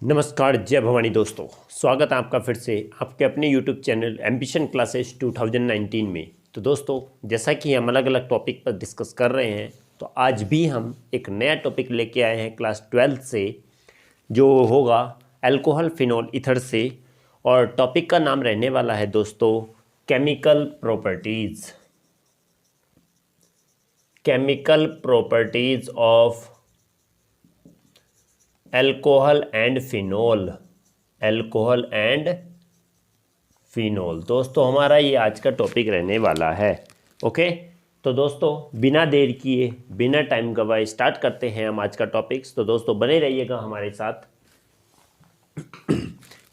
नमस्कार, जय भवानी दोस्तों। स्वागत है आपका फिर से आपके अपने YouTube चैनल एम्बिशन क्लासेस 2019 में। तो दोस्तों, जैसा कि हम अलग अलग टॉपिक पर डिस्कस कर रहे हैं, तो आज भी हम एक नया टॉपिक लेके आए हैं क्लास 12 से, जो होगा अल्कोहल फिनोल ईथर से। और टॉपिक का नाम रहने वाला है दोस्तों chemical properties. Chemical properties of alcohol and phenol. Alcohol and phenol दोस्तों, हमारा ये आज का टॉपिक रहने वाला है। ओके, तो दोस्तों बिना देर किए, बिना टाइम गवाए स्टार्ट करते हैं हम आज का टॉपिक्स। तो दोस्तों बने रहिएगा हमारे साथ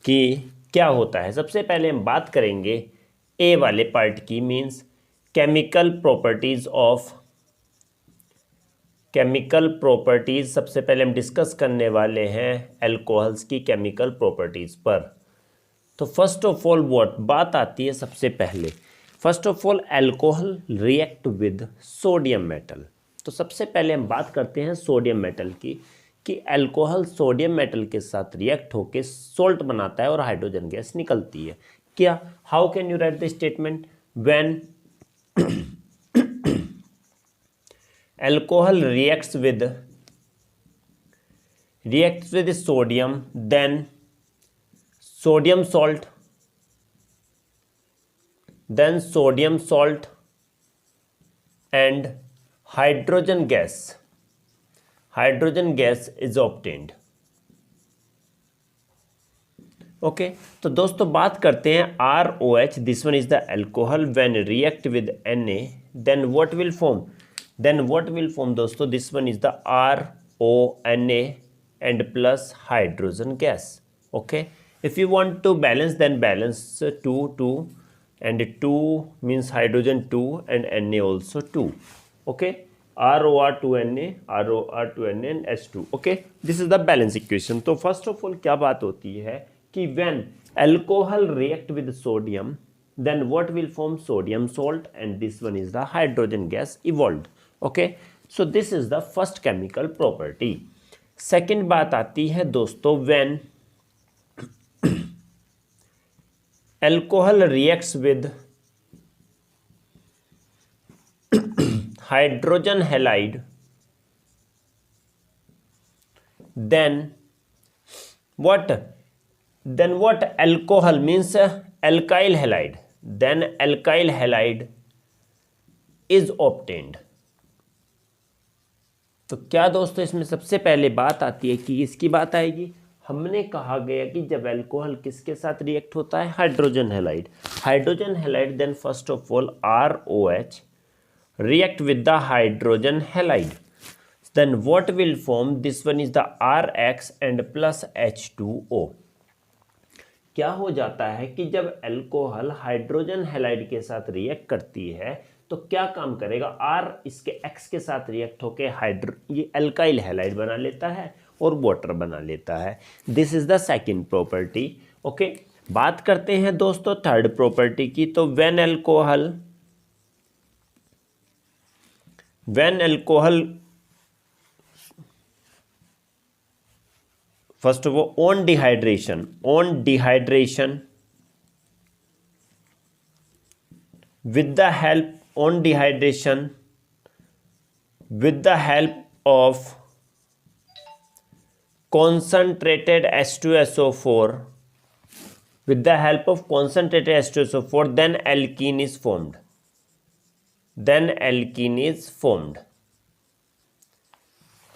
कि क्या होता है। सबसे पहले हम बात करेंगे ए वाले पार्ट की, means chemical properties of chemical properties. सबसे पहले हम डिस्कस करने वाले हैं अल्कोहल्स की केमिकल प्रॉपर्टीज़ पर। तो फर्स्ट ऑफ ऑल व्हाट बात आती है सबसे पहले, first of all alcohol react with sodium metal. तो सबसे पहले हम बात करते हैं सोडियम मेटल की, कि अल्कोहल सोडियम मेटल के साथ रिएक्ट होकर सोल्ट बनाता है और हाइड्रोजन गैस निकलती है। क्या, how can you right the statement? When alcohol reacts with sodium, then sodium salt and hydrogen gas is obtained. Okay, तो दोस्तों बात करते हैं ROH, this one is the alcohol. When react with Na, then what will form दोस्तों? This one is the RONA and plus hydrogen gas. Okay, if you want to balance, then balance 2 and 2 means hydrogen 2 and Na also 2. Okay, ROR2Na and H2. Okay, this is the balance equation. तो first of all क्या बात होती है कि when alcohol react with sodium, then what will form? Sodium salt, and this one is the hydrogen gas evolved. Okay, so this is the first chemical property. Second बात आती है दोस्तों when alcohol reacts with hydrogen halide, then what alcohol means alkyl halide, then alkyl halide is obtained. तो क्या दोस्तों इसमें सबसे पहले बात आती है कि इसकी बात आएगी, हमने कहा गया कि जब अल्कोहल किसके साथ रिएक्ट होता है? Hydrogen halide, then first of all ROH react with the hydrogen halide, then what will form? This one is the RX and plus H2O। क्या हो जाता है कि जब अल्कोहल हाइड्रोजन हैलाइड के साथ रिएक्ट करती है तो क्या काम करेगा? R इसके X के साथ रिएक्ट होकर ये अल्काइल हैलाइड बना लेता है और वाटर बना लेता है। This is the second property. Okay, बात करते हैं दोस्तों थर्ड प्रॉपर्टी की। तो when alcohol first of all on dehydration with the help of concentrated H2SO4, then alkene is formed.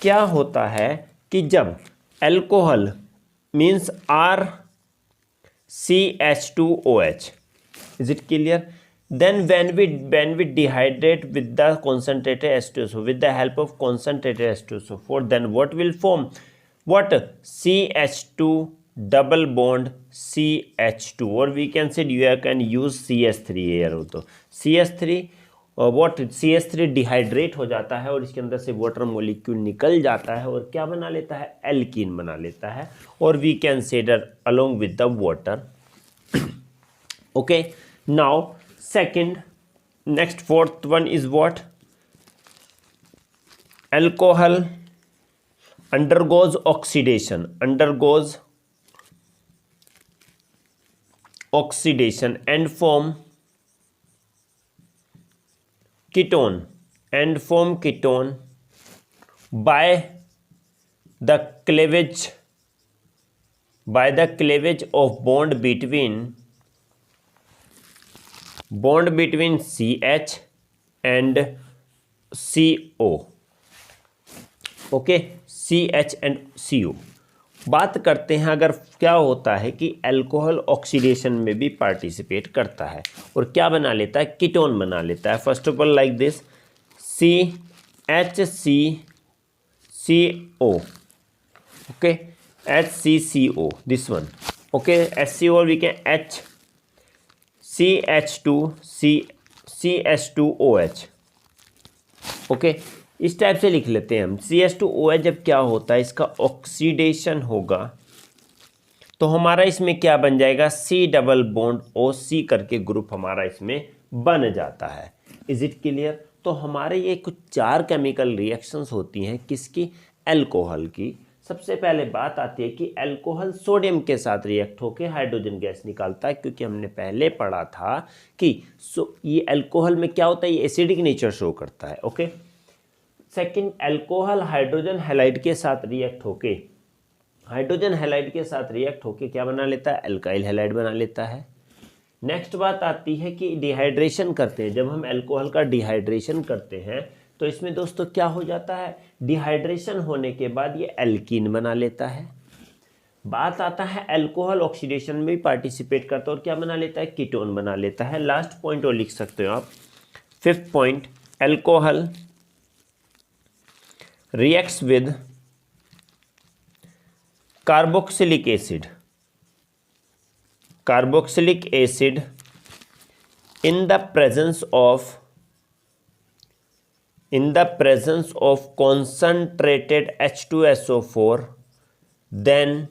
क्या होता है कि जब alcohol means RCH2OH, is it clear? Then when we dehydrate with the concentrated H2SO4, with the help of concentrated H2SO4, then what will form? What? CH2 double bond CH2, or we can say you can use CH3 here also. CH3 CH3 dehydrate हो जाता है और इसके अंदर से water molecule निकल जाता है और क्या बना लेता है? एल्कीन बना लेता है, और we can say that along with the water. Okay, now second, next fourth one is what? Alcohol undergoes oxidation, undergoes oxidation and form ketone by the cleavage of bond between CH and CO. Okay, CH and CO। बात करते हैं अगर क्या होता है कि alcohol oxidation में भी पार्टिसिपेट करता है और क्या बना लेता है, कीटोन बना लेता है। First of all like this CHCCO, okay, HCCO, this one, okay, HCO we can CH2OH, okay, इस टाइप से लिख लेते हैं हम। CH2OH जब क्या होता है, इसका ऑक्सीडेशन होगा तो हमारा इसमें क्या बन जाएगा, C डबल बॉन्ड OC करके ग्रुप हमारा इसमें बन जाता है। Is it clear? तो हमारे ये कुछ 4 केमिकल रिएक्शंस होती हैं, किसकी, अल्कोहल की। सबसे पहले बात आती है कि अल्कोहल सोडियम के साथ रिएक्ट होकर हाइड्रोजन गैस निकालता है, क्योंकि हमने पहले पढ़ा था कि ये अल्कोहल में क्या होता है, ये एसिडिक नेचर शो करता है। Okay, second, alcohol hydrogen halide के साथ रिएक्ट होके क्या बना लेता है, अल्काइल हैलाइड बना लेता है। नेक्स्ट बात आती है कि डिहाइड्रेशन करते हैं, जब हम अल्कोहल का डिहाइड्रेशन करते हैं तो इसमें दोस्तों क्या हो जाता है, डिहाइड्रेशन होने के बाद ये एल्कीन बना लेता है। बात आता है अल्कोहल ऑक्सीडेशन में भी पार्टिसिपेट करता है और क्या बना लेता है, कीटोन बना लेता है। लास्ट पॉइंट और लिख सकते हो आप, 5th point, alcohol reacts with carboxylic acid in the presence of concentrated H2SO4, then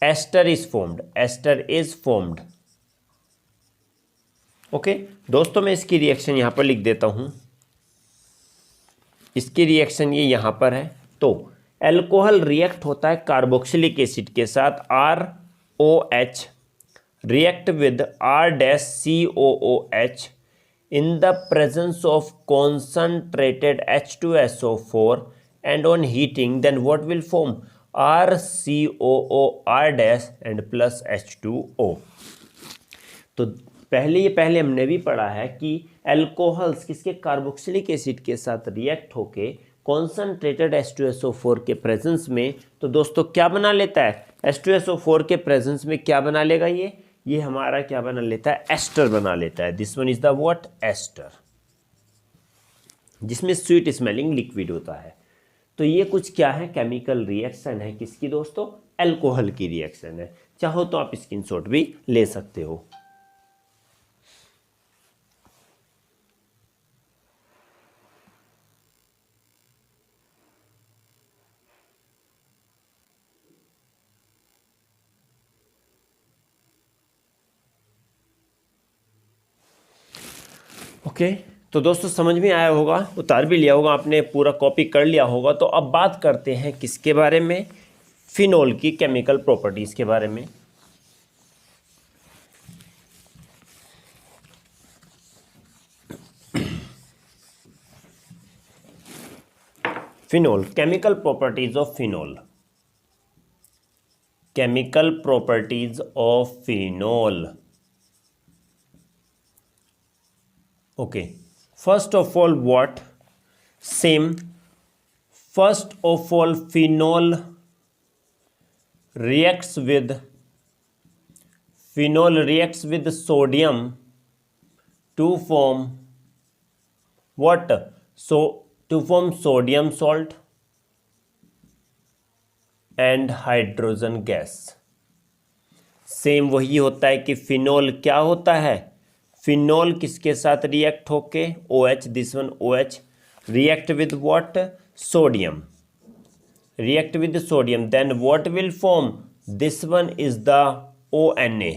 ester is formed। Okay दोस्तों, मैं इसकी रिएक्शन यहां पर लिख देता हूं। इसकी रिएक्शन ये यहाँ पर है। तो अल्कोहल रिएक्ट होता है कार्बोक्सिलिक एसिड के साथ, ROH react with R-COOH in the presence of concentrated H2SO4 and on heating then what will form, RCOOR and plus H2O। तो पहले हमने भी पढ़ा है कि अल्कोहल्स किसके, कार्बोक्सिलिक एसिड के साथ रिएक्ट होके कॉन्सनट्रेटेड H2SO4 के प्रेजेंस में, तो दोस्तों क्या बना लेता है, H2SO4 के प्रेजेंस में क्या बना लेगा, ये हमारा क्या बना लेता है, एस्टर बना लेता है। This one is the what, ester, जिसमें स्वीट स्मेलिंग लिक्विड होता है। तो ये कुछ क्या है, केमिकल रिएक्शन है, किसकी दोस्तों, अल्कोहल की रिएक्शन है। चाहो तो आप स्क्रीनशॉट भी ले सकते हो। ओके, तो दोस्तों समझ में आया होगा, उतार भी लिया होगा आपने, पूरा कॉपी कर लिया होगा। तो अब बात करते हैं किसके बारे में, फिनोल की केमिकल प्रॉपर्टीज़ के बारे में। Phenol, chemical properties of phenol, chemical properties of phenol. Okay, first of all what, same, first of all phenol reacts with sodium to form what, so to form sodium salt and hydrogen gas। Same वही होता है कि phenol क्या होता है, phenol किसके साथ react होके, OH, this one OH react with what, sodium, then what will form, this one is the ONA,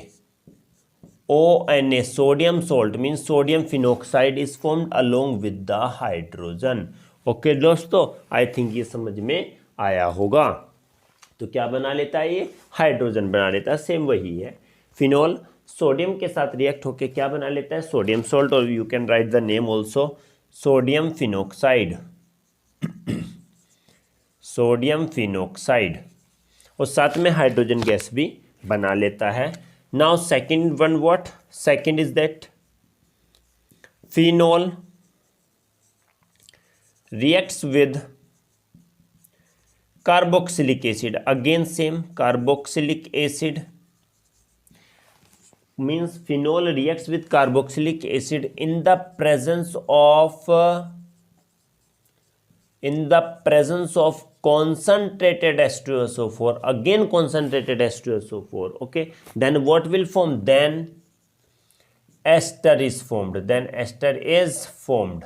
sodium salt means sodium phenoxide is formed along with the hydrogen. Okay दोस्तों, I think ये समझ में आया होगा। तो क्या बना लेता है ये, हाइड्रोजन बना लेता है, सेम वही है। फिनोल सोडियम के साथ रिएक्ट होके क्या बना लेता है, सोडियम सॉल्ट, और you can write the name also sodium phenoxide, sodium phenoxide, और साथ में हाइड्रोजन गैस भी बना लेता है। Now second one, what second is that phenol reacts with carboxylic acid, again same carboxylic acid, means phenol reacts with carboxylic acid in the presence of concentrated H2SO4, again concentrated H2SO4, okay, then what will form, then ester is formed, then ester is formed।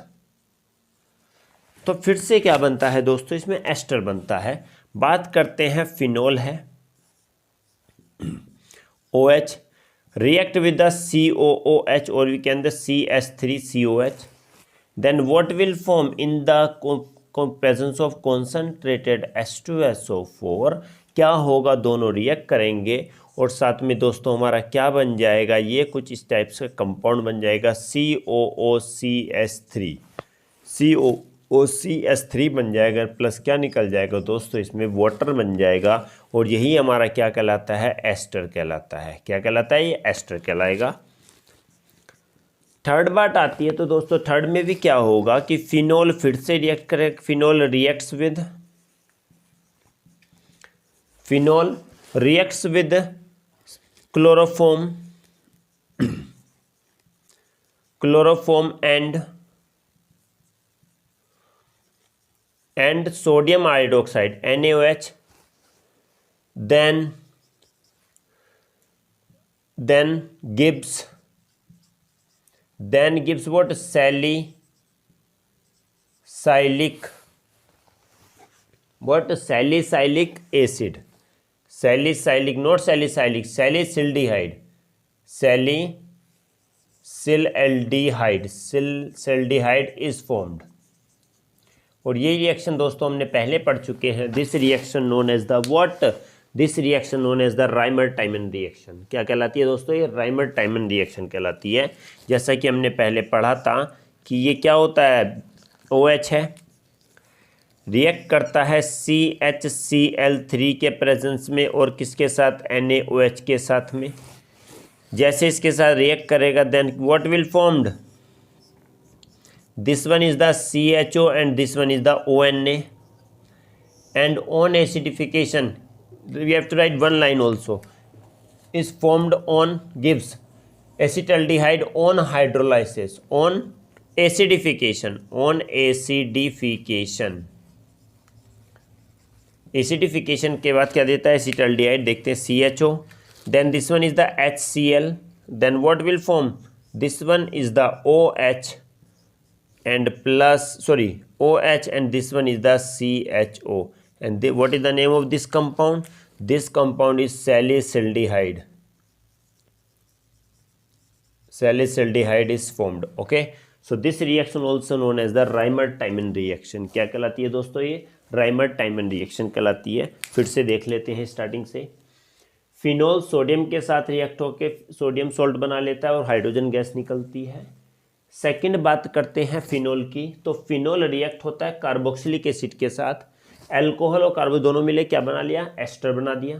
तो फिर से क्या बनता है दोस्तों, इसमें ester बनता है। बात करते हैं फिनोल है, OH react with the COOH or we can the CS3COH, then what will form in the presence of concentrated H2SO4, क्या होगा, दोनों रिएक्ट करेंगे और साथ में दोस्तों हमारा क्या बन जाएगा, ये कुछ इस टाइप से कंपाउंड बन जाएगा COOCS3, COOCS3 बन जाएगा, प्लस क्या निकल जाएगा दोस्तों, इसमें वाटर बन जाएगा, और यही हमारा क्या कहलाता है, एस्टर कहलाता है। क्या कहलाता है, ये एस्टर कहलाएगा। थर्ड बात आती है, तो दोस्तों थर्ड में भी क्या होगा कि फिनोल फिर से रिएक्ट करे, phenol reacts with chloroform and sodium hydroxide NaOH, then gives what, salicylic acid, salicylic, not salicylic, salicylaldehyde is formed। और ये रिएक्शन दोस्तों हमने पहले पढ़ चुके हैं। This reaction known as the what, this reaction known as the Reimer Tiemann reaction. क्या कहलाती है दोस्तों, ये राइमर-टाइमन रिएक्शन कहलाती है। जैसा कि हमने पहले पढ़ा था कि ये क्या होता है, OH है, रिएक्ट करता है CHCl3 के प्रेजेंस में और किसके साथ, NaOH के साथ में। जैसे इसके साथ रिएक्ट करेगा, then what will formed, this one is the CHO and this one is the ONA, and on acidification we have to write one line also, is formed on, gives acetaldehyde on hydrolysis, on acidification, acidification के बाद क्या देता है, acetaldehyde, देखते हैं CHO, then this one is the HCl, then what will form, this one is the OH and OH and this one is the CHO, and what is the name of this compound, this compound is salicylaldehyde is formed। okay, so this reaction also known as the राइमर-टाइमन reaction। क्या कहलाती है दोस्तों, ये राइमर-टाइमन reaction कहलाती है। फिर से देख लेते हैं स्टार्टिंग से। फिनोल सोडियम के साथ रिएक्ट होकर सोडियम सॉल्ट बना लेता है और हाइड्रोजन गैस निकलती है। सेकंड बात करते हैं फिनोल की, तो फिनोल रिएक्ट होता है कार्बोक्सिलिक एसिड के साथ, अल्कोहल और कार्बो दोनों मिले क्या बना लिया, एस्टर बना दिया।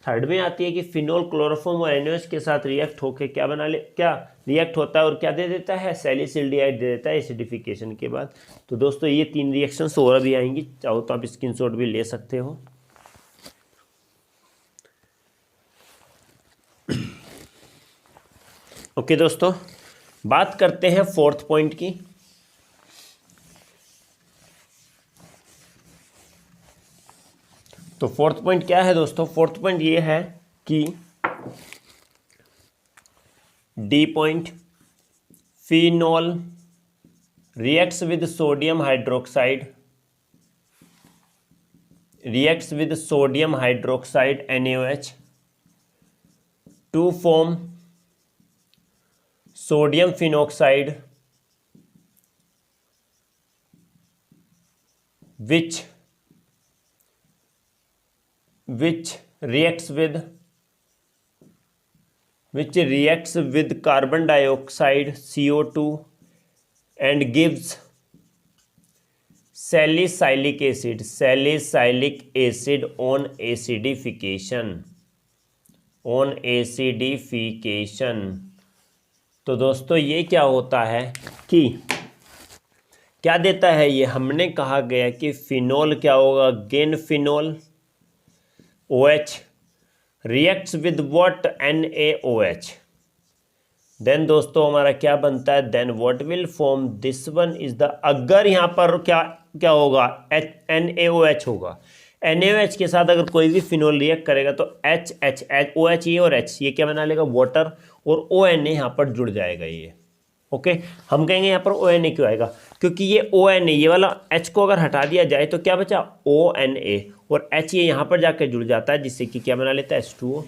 थर्ड में आती है कि फिनोल क्लोरोफॉर्म और NaOH के साथ रिएक्ट होकर क्या बना ले, क्या रिएक्ट होता है और क्या दे देता है, सैलिसिल्डिहाइड दे देता है एसिडिफिकेशन के बाद। तो दोस्तों ये तीन रिएक्शंस और भी आएंगी, चाहो तो आप स्क्रीनशॉट भी ले सकते हो। ओके दोस्तों, बात करते हैं फोर्थ पॉइंट की। तो फोर्थ पॉइंट क्या है दोस्तों, फोर्थ पॉइंट ये है कि D point, phenol reacts with sodium hydroxide, NaOH to form sodium phenoxide, which reacts with which reacts with carbon dioxide CO2 and gives salicylic acid on acidification। तो दोस्तों ये क्या होता है कि क्या देता है, ये हमने कहा गया कि फिनोल क्या होगा, again phenol OH reacts with what, NaOH। Then दोस्तों हमारा क्या बनता है, then what will form, this one is the, अगर यहाँ पर क्या क्या होगा, NaOH होगा। NaOH के साथ अगर कोई भी फिनोल रिएक्ट करेगा तो OH ये और H ये क्या बना लेगा, वाटर, और ONA यहाँ पर जुड़ जाएगा ये। ओके हम कहेंगे यहाँ पर ONA क्यों आएगा, क्योंकि ये ONA ये वाला H को अगर हटा दिया जाए तो क्या बचा, ONA, और H ये यहाँ पर जाकर जुड़ जाता है जिससे कि क्या बना लेता है, H2O।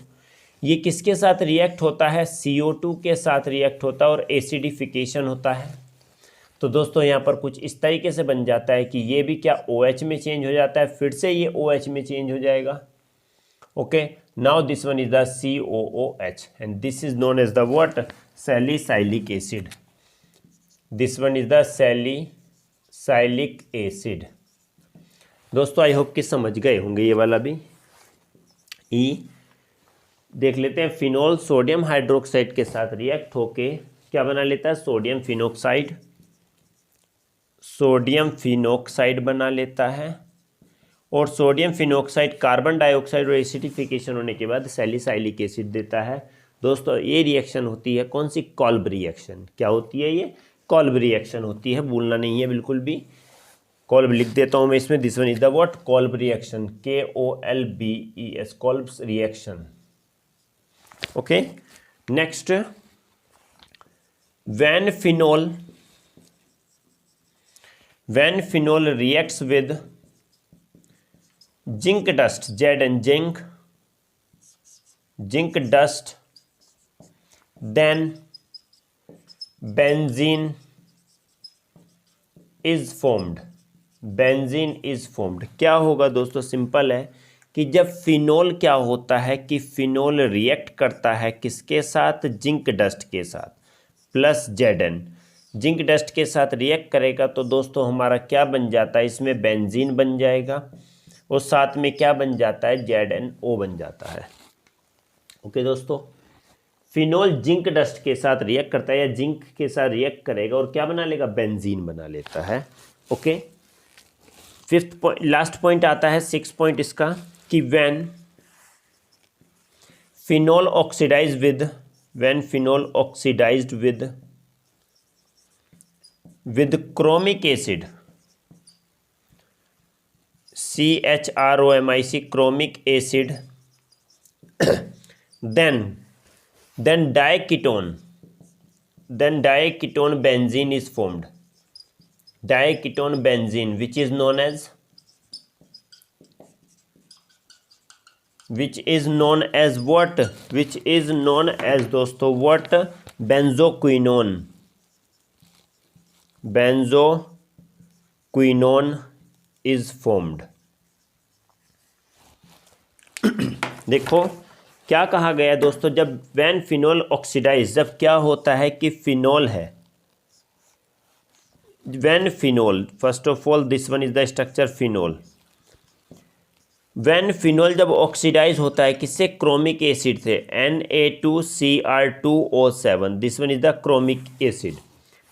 ये किसके साथ रिएक्ट होता है, CO2 के साथ रिएक्ट होता है और एसिडिफिकेशन होता है। तो दोस्तों यहाँ पर कुछ इस तरीके से बन जाता है कि ये भी क्या OH में चेंज हो जाता है, फिर से ये OH में चेंज हो जाएगा। Okay now this one is the COOH and this is known as the what, salicylic acid. This one is the salicylic acid. दोस्तों आई होप कि समझ गए होंगे ये वाला भी। देख लेते हैं, फिनोल सोडियम हाइड्रोक्साइड के साथ रिएक्ट होके क्या बना लेता है, सोडियम फिनोक्साइड बना लेता है, और सोडियम फिनोक्साइड कार्बन डाइऑक्साइड और एसिडिफिकेशन होने के बाद सैलिसाइलिक एसिड देता है। दोस्तों ये रिएक्शन होती है कौन सी, कॉल्ब रिएक्शन। क्या होती है ये, कॉल्ब रिएक्शन होती है, भूलना नहीं है बिल्कुल भी। कॉल्ब लिख देता हूँ मैं इसमें, this one is the what, Kolbe reaction, KOLBES, Kolbe's reaction. Okay next, when phenol reacts with zinc dust, Zn, zinc dust, then benzene is formed। क्या होगा दोस्तों, सिंपल है कि जब फिनोल क्या होता है कि फिनोल रिएक्ट करता है किसके साथ, जिंक डस्ट के साथ, प्लस Zn, जिंक डस्ट के साथ रिएक्ट करेगा तो दोस्तों हमारा क्या बन जाता है, इसमें बेंजीन बन जाएगा, और साथ में क्या बन जाता है, ZnO बन जाता है। ओके दोस्तों, फिनोल जिंक डस्ट के साथ रिएक्ट करता है या जिंक के साथ रिएक्ट करेगा और क्या बना लेगा, बेंजीन बना लेता है। Okay fifth point, last point आता है 6 पॉइंट इसका, कि when phenol oxidized with chromic acid, CHROMIC, chromic acid, then diketone benzene is formed, diketone benzene, which is known as what, which is known as दोस्तों what, benzoquinone is formed। देखो क्या कहा गया दोस्तों, जब when phenol oxidize, जब क्या होता है कि फिनोल है, when phenol, first of all this one is the structure phenol, when phenol जब ऑक्सीडाइज होता है किससे, क्रोमिक एसिड से, Na2Cr2O7, this one is the chromic acid.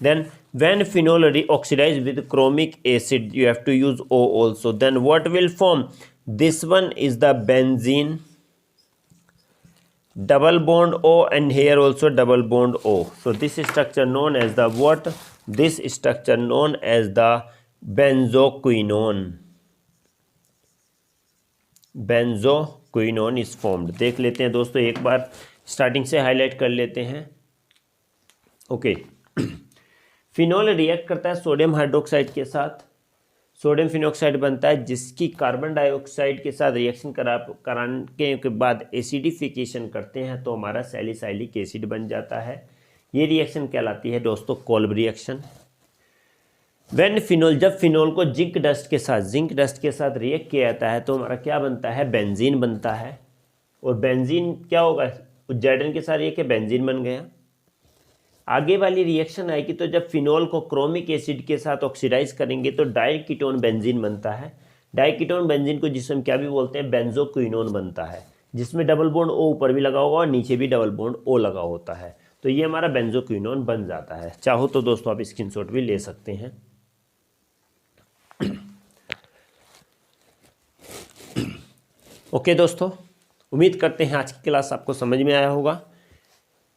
Then when phenol oxidize with chromic acid, you have to use O also, then what will form, this one is the benzene, double bond O, and here also double bond O, so this structure known as the what, this structure known as the benzoquinone is formed। देख लेते हैं दोस्तों, एक बार starting से highlight कर लेते हैं। Okay phenol react करता है सोडियम हाइड्रोक्साइड के साथ, सोडियम फिनोक्साइड बनता है, जिसकी कार्बन डाइऑक्साइड के साथ रिएक्शन कराने के बाद एसिडिफिकेशन करते हैं तो हमारा सैलिसाइलिक एसिड बन जाता है। ये रिएक्शन कहलाती है दोस्तों कॉल्ब रिएक्शन। व्हेन फिनोल, जब फिनोल को जिंक डस्ट के साथ रिएक्ट किया जाता है तो हमारा क्या बनता है, बेंजीन बनता है, और बेंजीन क्या होगा, Zn के साथ रिएक्ट बेंजीन बन गया। आगे वाली रिएक्शन आएगी तो जब फिनॉल को क्रोमिक एसिड के साथ ऑक्सीडाइज करेंगे तो डाइकीटोन बेंजीन बनता है। डाइकीटोन बेंजीन को जिसे हम क्या भी बोलते हैं, बेंजोक्विनोन बनता है, जिसमें डबल बॉन्ड O ऊपर भी लगा होगा और नीचे भी डबल बॉन्ड O लगा होता है। तो ये हमारा बेंजोक्विनोन बन जाता है। चाहो तो दोस्तों आप स्क्रीनशॉट भी ले सकते हैं। ओके दोस्तों, उम्मीद करते हैं आज की क्लास आपको समझ में आया होगा।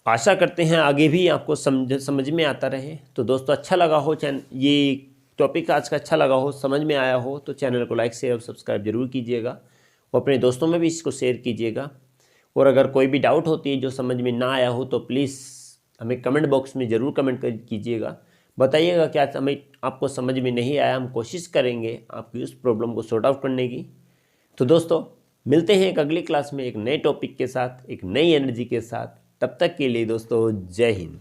आशा करते हैं आगे भी आपको समझ में आता रहे। तो दोस्तों अच्छा लगा हो ये टॉपिक आज का अच्छा लगा हो, समझ में आया हो तो चैनल को लाइक शेयर और सब्सक्राइब जरूर कीजिएगा और अपने दोस्तों में भी इसको शेयर कीजिएगा। और अगर कोई भी डाउट होती है जो समझ में ना आया हो तो प्लीज़ हमें कमेंट बॉक्स में ज़रूर कमेंट कीजिएगा, बताइएगा क्या हमें आपको समझ में नहीं आया। हम कोशिश करेंगे आपकी उस प्रॉब्लम को सॉर्ट आउट करने की। तो दोस्तों मिलते हैं एक अगली क्लास में एक नए टॉपिक के साथ, एक नई एनर्जी के साथ। तब तक के लिए दोस्तों जय हिंद।